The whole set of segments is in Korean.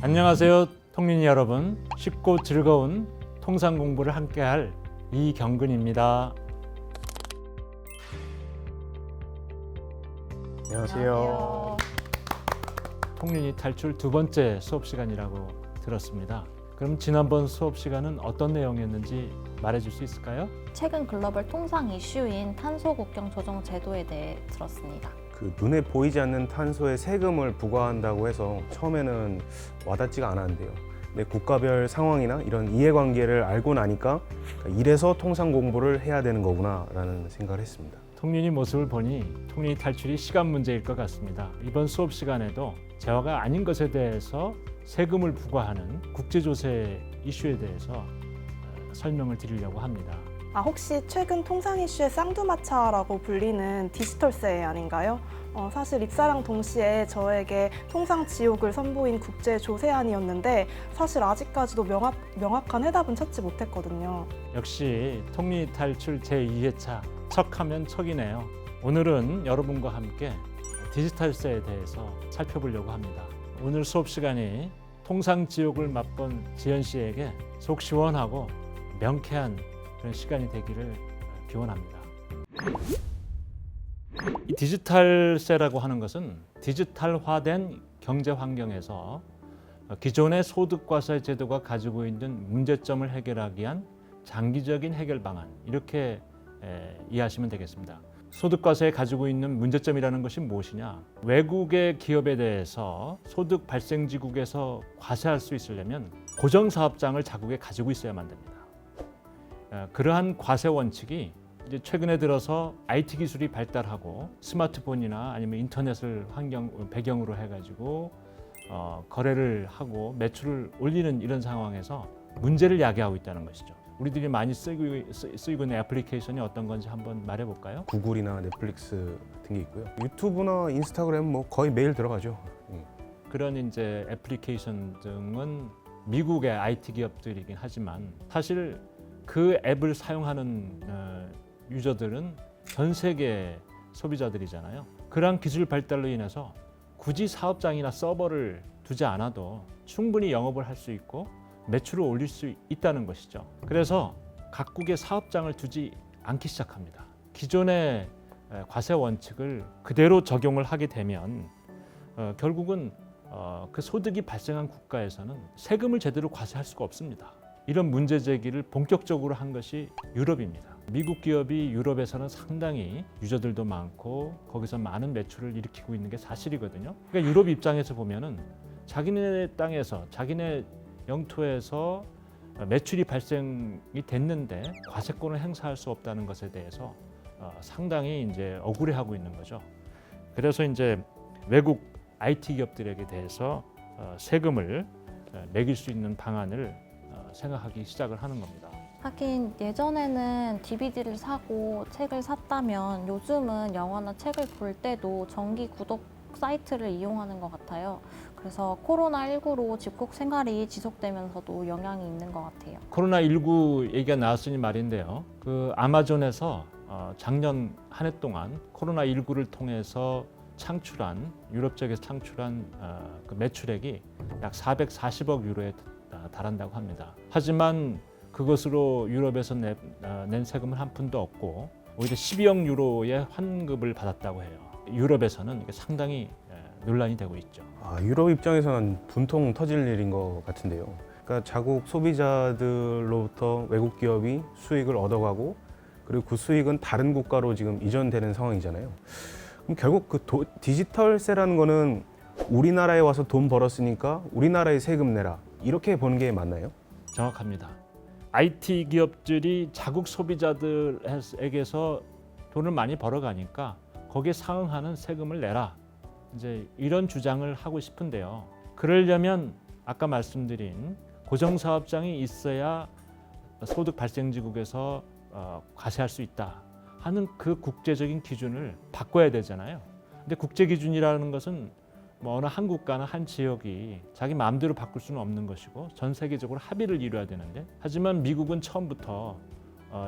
안녕하세요, 통린이 여러분. 쉽고 즐거운 통상 공부를 함께할 이경근입니다. 안녕하세요. 통린이 탈출 두 번째 수업 시간이라고 들었습니다. 그럼 지난번 수업 시간은 어떤 내용이었는지 말해줄 수 있을까요? 최근 글로벌 통상 이슈인 탄소 국경 조정 제도에 대해 들었습니다. 그 눈에 보이지 않는 탄소에 세금을 부과한다고 해서 처음에는 와닿지가 않았는데요. 근데 국가별 상황이나 이런 이해관계를 알고 나니까 이래서 통상 공부를 해야 되는 거구나라는 생각을 했습니다. 통린이 모습을 보니 통린이 탈출이 시간 문제일 것 같습니다. 이번 수업 시간에도 재화가 아닌 것에 대해서 세금을 부과하는 국제조세 이슈에 대해서 설명을 드리려고 합니다. 혹시 최근 통상 이슈의 쌍두마차라고 불리는 디지털세 아닌가요? 사실 입사랑 동시에 저에게 통상 지옥을 선보인 국제 조세안이었는데 사실 아직까지도 명확한 해답은 찾지 못했거든요. 역시 통린이 탈출 제2회차 척하면 척이네요. 오늘은 여러분과 함께 디지털세에 대해서 살펴보려고 합니다. 오늘 수업 시간이 통상 지옥을 맛본 지연 씨에게 속 시원하고 명쾌한 그런 시간이 되기를 기원합니다. 이 디지털세라고 하는 것은 디지털화된 경제 환경에서 기존의 소득과세 제도가 가지고 있는 문제점을 해결하기 위한 장기적인 해결 방안, 이렇게 이해하시면 되겠습니다. 소득과세에 가지고 있는 문제점이라는 것이 무엇이냐? 외국의 기업에 대해서 소득 발생지국에서 과세할 수 있으려면 고정사업장을 자국에 가지고 있어야만 됩니다. 그러한 과세 원칙이 이제 최근에 들어서 IT 기술이 발달하고 스마트폰이나 아니면 인터넷을 배경으로 해가지고 거래를 하고 매출을 올리는 이런 상황에서 문제를 야기하고 있다는 것이죠. 우리들이 많이 쓰이고 있는 애플리케이션이 어떤 건지 한번 말해볼까요? 구글이나 넷플릭스 같은 게 있고요. 유튜브나 인스타그램 뭐 거의 매일 들어가죠. 그런 이제 애플리케이션 등은 미국의 IT 기업들이긴 하지만 사실 그 앱을 사용하는 유저들은 전 세계 소비자들이잖아요. 그러한 기술 발달로 인해서 굳이 사업장이나 서버를 두지 않아도 충분히 영업을 할 수 있고 매출을 올릴 수 있다는 것이죠. 그래서 각국의 사업장을 두지 않기 시작합니다. 기존의 과세 원칙을 그대로 적용을 하게 되면 결국은 그 소득이 발생한 국가에서는 세금을 제대로 과세할 수가 없습니다. 이런 문제 제기를 본격적으로 한 것이 유럽입니다. 미국 기업이 유럽에서는 상당히 유저들도 많고 거기서 많은 매출을 일으키고 있는 게 사실이거든요. 그러니까 유럽 입장에서 보면은 자기네 땅에서 자기네 영토에서 매출이 발생이 됐는데 과세권을 행사할 수 없다는 것에 대해서 상당히 이제 억울해하고 있는 거죠. 그래서 이제 외국 IT 기업들에게 대해서 세금을 매길 수 있는 방안을 생각하기 시작을 하는 겁니다. 하긴 예전에는 DVD를 사고 책을 샀다면 요즘은 영화나 책을 볼 때도 정기 구독 사이트를 이용하는 것 같아요. 그래서 코로나19로 집콕 생활이 지속되면서도 영향이 있는 것 같아요. 코로나19 얘기가 나왔으니 말인데요. 그 아마존에서 작년 한 해 동안 코로나19를 통해서 창출한 유럽 지역에서 창출한 그 매출액이 약 440억 유로에 달한다고 합니다. 하지만 그것으로 유럽에서 낸 세금은 한 푼도 없고 오히려 12억 유로의 환급을 받았다고 해요. 유럽에서는 이게 상당히 논란이 되고 있죠. 유럽 입장에서는 분통 터질 일인 것 같은데요. 그러니까 자국 소비자들로부터 외국 기업이 수익을 얻어가고 그리고 그 수익은 다른 국가로 지금 이전되는 상황이잖아요. 그럼 결국 그 디지털세라는 거는 우리나라에 와서 돈 벌었으니까 우리나라에 세금 내라, 이렇게 보는 게 맞나요? 정확합니다. IT 기업들이 자국 소비자들에게서 돈을 많이 벌어가니까 거기에 상응하는 세금을 내라, 이제 이런 주장을 하고 싶은데요. 그러려면 아까 말씀드린 고정사업장이 있어야 소득 발생지국에서 과세할 수 있다 하는 그 국제적인 기준을 바꿔야 되잖아요. 근데 국제 기준이라는 것은 뭐 어느 한 국가나 한 지역이 자기 마음대로 바꿀 수는 없는 것이고 전 세계적으로 합의를 이뤄야 되는데, 하지만 미국은 처음부터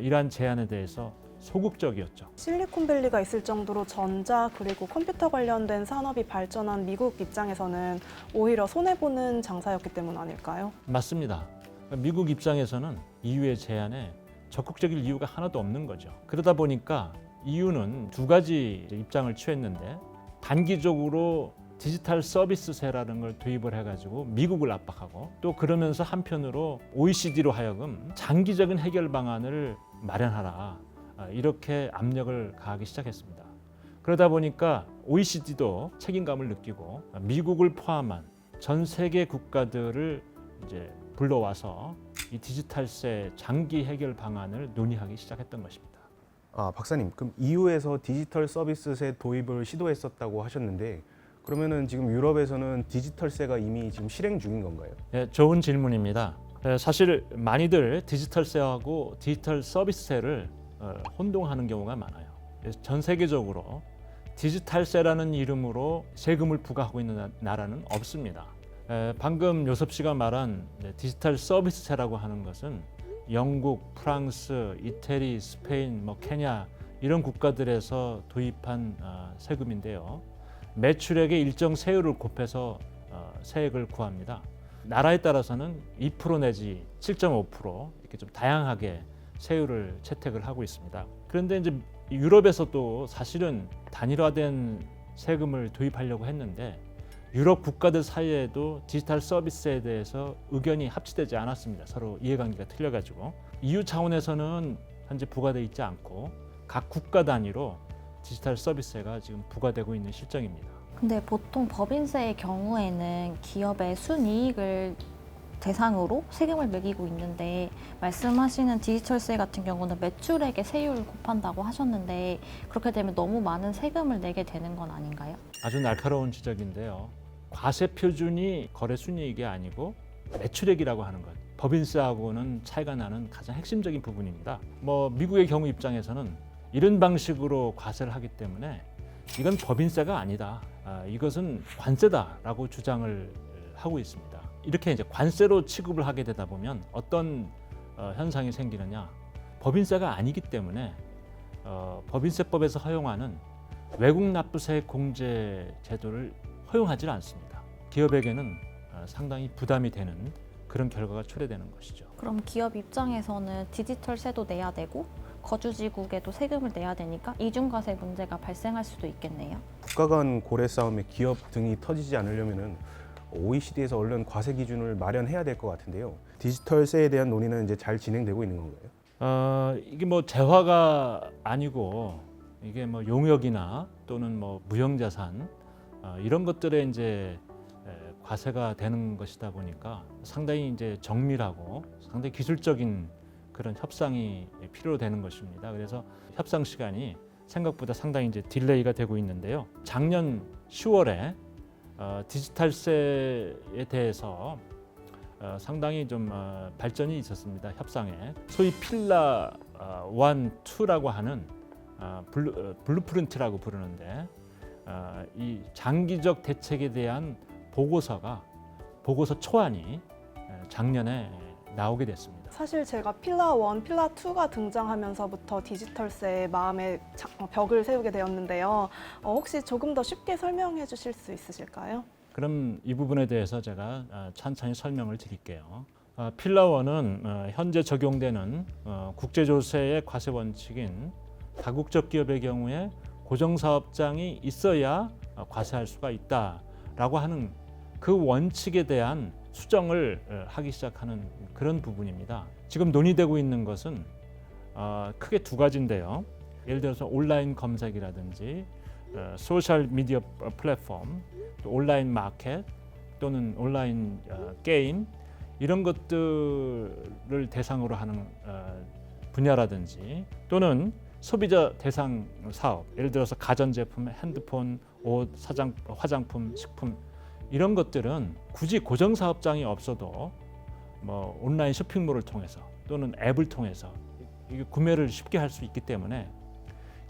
이러한 제안에 대해서 소극적이었죠. 실리콘밸리가 있을 정도로 전자 그리고 컴퓨터 관련된 산업이 발전한 미국 입장에서는 오히려 손해보는 장사였기 때문 아닐까요? 맞습니다. 미국 입장에서는 EU의 제안에 적극적일 이유가 하나도 없는 거죠. 그러다 보니까 EU는 두 가지 입장을 취했는데, 단기적으로 디지털 서비스세라는 걸 도입을 해가지고 미국을 압박하고, 또 그러면서 한편으로 OECD로 하여금 장기적인 해결 방안을 마련하라, 이렇게 압력을 가하기 시작했습니다. 그러다 보니까 OECD도 책임감을 느끼고 미국을 포함한 전 세계 국가들을 이제 불러와서 이 디지털세 장기 해결 방안을 논의하기 시작했던 것입니다. 박사님, 그럼 EU에서 디지털 서비스세 도입을 시도했었다고 하셨는데, 그러면은 지금 유럽에서는 디지털세가 이미 지금 실행 중인 건가요? 네, 좋은 질문입니다. 사실 많이들 디지털세하고 디지털 서비스세를 혼동하는 경우가 많아요. 그래서 전 세계적으로 디지털세라는 이름으로 세금을 부과하고 있는 나라는 없습니다. 방금 요섭 씨가 말한 디지털 서비스세라고 하는 것은 영국, 프랑스, 이태리, 스페인, 케냐 이런 국가들에서 도입한 세금인데요. 매출액의 일정 세율을 곱해서 세액을 구합니다. 나라에 따라서는 2% 내지 7.5% 이렇게 좀 다양하게 세율을 채택을 하고 있습니다. 그런데 이제 유럽에서도 사실은 단일화된 세금을 도입하려고 했는데, 유럽 국가들 사이에도 디지털 서비스에 대해서 의견이 합치되지 않았습니다. 서로 이해관계가 틀려가지고 EU 차원에서는 현재 부과되어 있지 않고 각 국가 단위로 디지털 서비스세가 지금 부과되고 있는 실정입니다. 근데 보통 법인세의 경우에는 기업의 순이익을 대상으로 세금을 매기고 있는데, 말씀하시는 디지털세 같은 경우는 매출액의 세율을 곱한다고 하셨는데, 그렇게 되면 너무 많은 세금을 내게 되는 건 아닌가요? 아주 날카로운 지적인데요. 과세 표준이 거래 순이익이 아니고 매출액이라고 하는 것, 법인세하고는 차이가 나는 가장 핵심적인 부분입니다. 미국의 경우 입장에서는 이런 방식으로 과세를 하기 때문에 이건 법인세가 아니다, 이것은 관세다라고 주장을 하고 있습니다. 이렇게 이제 관세로 취급을 하게 되다 보면 어떤 현상이 생기느냐, 법인세가 아니기 때문에 법인세법에서 허용하는 외국 납부세 공제 제도를 허용하지 않습니다. 기업에게는 상당히 부담이 되는 그런 결과가 초래되는 것이죠. 그럼 기업 입장에서는 디지털세도 내야 되고 거주지국에도 세금을 내야 되니까 이중과세 문제가 발생할 수도 있겠네요. 국가 간 고래 싸움에 기업 등이 터지지 않으려면은 OECD에서 얼른 과세 기준을 마련해야 될 것 같은데요. 디지털세에 대한 논의는 이제 잘 진행되고 있는 건가요? 이게 재화가 아니고 이게 용역이나 또는 무형자산 이런 것들에 이제 과세가 되는 것이다 보니까 상당히 이제 정밀하고 상당히 기술적인 그런 협상이 필요되는 것입니다. 그래서 협상 시간이 생각보다 상당히 이제 딜레이가 되고 있는데요. 작년 10월에 디지털세에 대해서 상당히 좀 발전이 있었습니다. 협상에 소위 필라 1, 2라고 하는 블루프린트라고 부르는데, 이 장기적 대책에 대한 보고서 초안이 작년에 나오게 됐습니다. 사실 제가 필라 1, 필라 2가 등장하면서부터 디지털세에 마음의 벽을 세우게 되었는데요. 혹시 조금 더 쉽게 설명해 주실 수 있으실까요? 그럼 이 부분에 대해서 제가 천천히 설명을 드릴게요. 필라 1은 현재 적용되는 국제조세의 과세 원칙인 다국적 기업의 경우에 고정사업장이 있어야 과세할 수가 있다라고 하는 그 원칙에 대한 수정을 하기 시작하는 그런 부분입니다. 지금 논의되고 있는 것은 크게 두 가지인데요. 예를 들어서 온라인 검색이라든지 소셜 미디어 플랫폼, 또 온라인 마켓 또는 온라인 게임 이런 것들을 대상으로 하는 분야라든지, 또는 소비자 대상 사업, 예를 들어서 가전제품, 핸드폰, 옷, 화장품, 식품 이런 것들은 굳이 고정사업장이 없어도 온라인 쇼핑몰을 통해서 또는 앱을 통해서 이게 구매를 쉽게 할 수 있기 때문에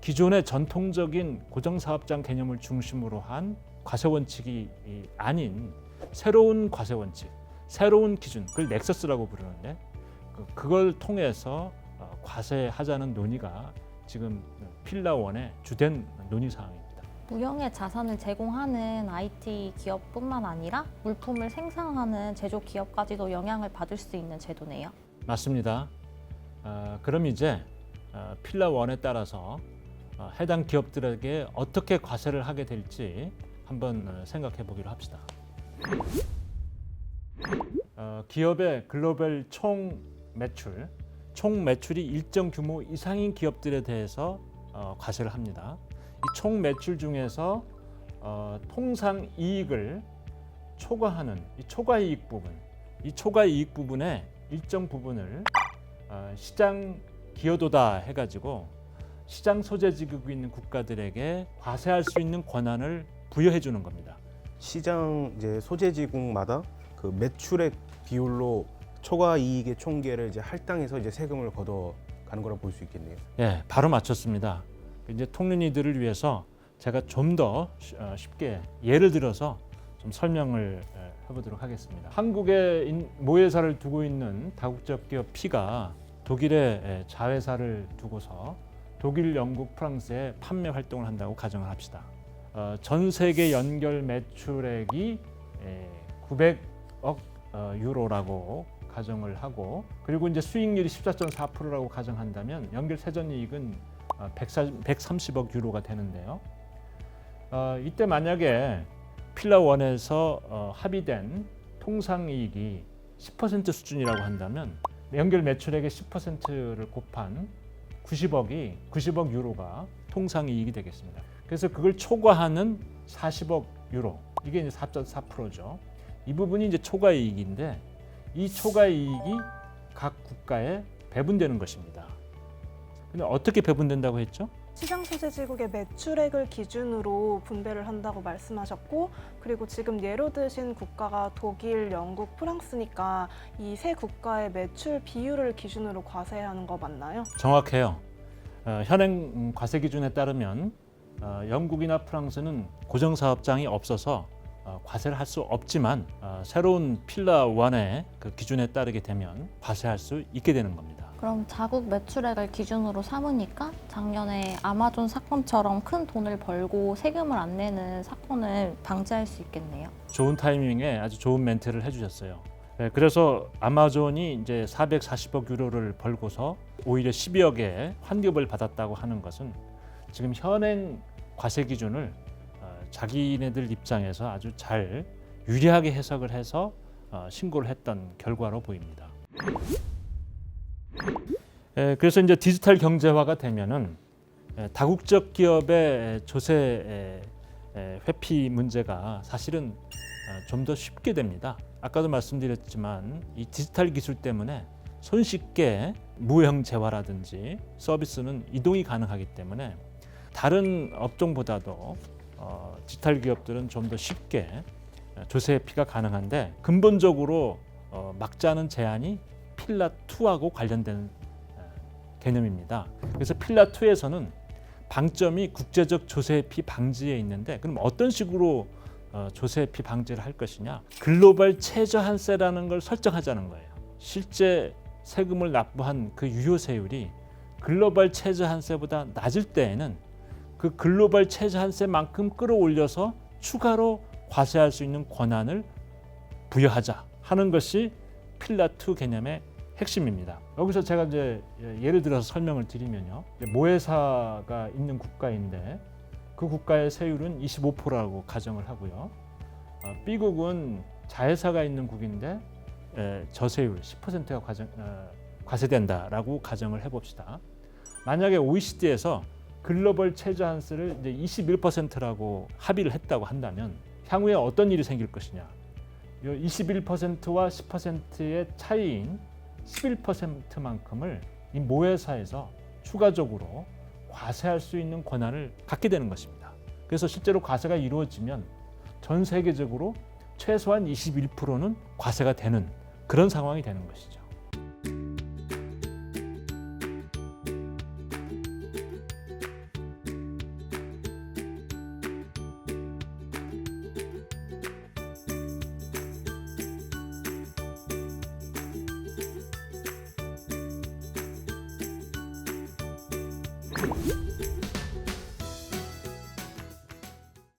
기존의 전통적인 고정사업장 개념을 중심으로 한 과세 원칙이 아닌 새로운 과세 원칙, 새로운 기준, 그걸 넥서스라고 부르는데 그걸 통해서 과세하자는 논의가 지금 필라원의 주된 논의 사항입니다. 무형의 자산을 제공하는 IT 기업뿐만 아니라 물품을 생산하는 제조 기업까지도 영향을 받을 수 있는 제도네요. 맞습니다. 그럼 이제 필라원에 따라서 해당 기업들에게 어떻게 과세를 하게 될지 한번 생각해 보기로 합시다. 기업의 글로벌 총 매출이 일정 규모 이상인 기업들에 대해서 과세를 합니다. 이 총 매출 중에서 통상 이익을 초과하는 이 초과이익 부분의 일정 부분을 시장 기여도다 해가지고 시장 소재지국이 있는 국가들에게 과세할 수 있는 권한을 부여해 주는 겁니다. 시장 이제 소재지국마다 그 매출액 비율로 초과 이익의 총계를 이제 할당해서 이제 세금을 걷어가는 거라 볼 수 있겠네요. 예, 바로 맞췄습니다. 이제 통린이들을 위해서 제가 좀 더 쉽게 예를 들어서 좀 설명을 해보도록 하겠습니다. 한국에 모회사를 두고 있는 다국적 기업 P가 독일에 자회사를 두고서 독일, 영국, 프랑스에 판매 활동을 한다고 가정을 합시다. 전 세계 연결 매출액이 900억 유로라고 가정을 하고, 그리고 이제 수익률이 14.4%라고 가정한다면 연결 세전이익은 130억 유로가 되는데요. 이때 만약에 필라원에서 합의된 통상이익이 10% 수준이라고 한다면 연결 매출액의 10%를 곱한 90억 유로가 통상이익이 되겠습니다. 그래서 그걸 초과하는 40억 유로, 이게 이제 4.4%죠. 이 부분이 이제 초과이익인데 이 초과이익이 각 국가에 배분되는 것입니다. 근데 어떻게 배분된다고 했죠? 시장 소재지국의 매출액을 기준으로 분배를 한다고 말씀하셨고, 그리고 지금 예로 드신 국가가 독일, 영국, 프랑스니까 이 세 국가의 매출 비율을 기준으로 과세하는 거 맞나요? 정확해요. 현행 과세 기준에 따르면 영국이나 프랑스는 고정사업장이 없어서 과세를 할 수 없지만 새로운 필라 1의 그 기준에 따르게 되면 과세할 수 있게 되는 겁니다. 그럼 자국 매출액을 기준으로 삼으니까 작년에 아마존 사건처럼 큰 돈을 벌고 세금을 안 내는 사건을 방지할 수 있겠네요. 좋은 타이밍에 아주 좋은 멘트를 해주셨어요. 그래서 아마존이 이제 440억 유로를 벌고서 오히려 12억의 환급을 받았다고 하는 것은 지금 현행 과세 기준을 자기네들 입장에서 아주 잘 유리하게 해석을 해서 신고를 했던 결과로 보입니다. 그래서 이제 디지털 경제화가 되면은 다국적 기업의 조세 회피 문제가 사실은 좀 더 쉽게 됩니다. 아까도 말씀드렸지만 이 디지털 기술 때문에 손쉽게 무형 재화라든지 서비스는 이동이 가능하기 때문에 다른 업종보다도 디지털 기업들은 좀 더 쉽게 조세 회피가 가능한데, 근본적으로 막자는 제한이 필라 2하고 관련된 개념입니다. 그래서 필라 2에서는 방점이 국제적 조세 회피 방지에 있는데, 그럼 어떤 식으로 조세 회피 방지를 할 것이냐? 글로벌 최저한세라는 걸 설정하자는 거예요. 실제 세금을 납부한 그 유효세율이 글로벌 최저한세보다 낮을 때에는 그 글로벌 최저한세만큼 끌어올려서 추가로 과세할 수 있는 권한을 부여하자 하는 것이 필라 2 개념의 핵심입니다. 여기서 제가 이제 예를 들어서 설명을 드리면요, 모회사가 있는 국가인데 그 국가의 세율은 25%라고 가정을 하고요. B국은 자회사가 있는 국인데 저세율 10%가 과세된다라고 가정을 해봅시다. 만약에 OECD에서 글로벌 최저한세를 이제 21%라고 합의를 했다고 한다면 향후에 어떤 일이 생길 것이냐? 21%와 10%의 차이인 11%만큼을 이 모회사에서 추가적으로 과세할 수 있는 권한을 갖게 되는 것입니다. 그래서 실제로 과세가 이루어지면 전 세계적으로 최소한 21%는 과세가 되는 그런 상황이 되는 것이죠. 있습니다.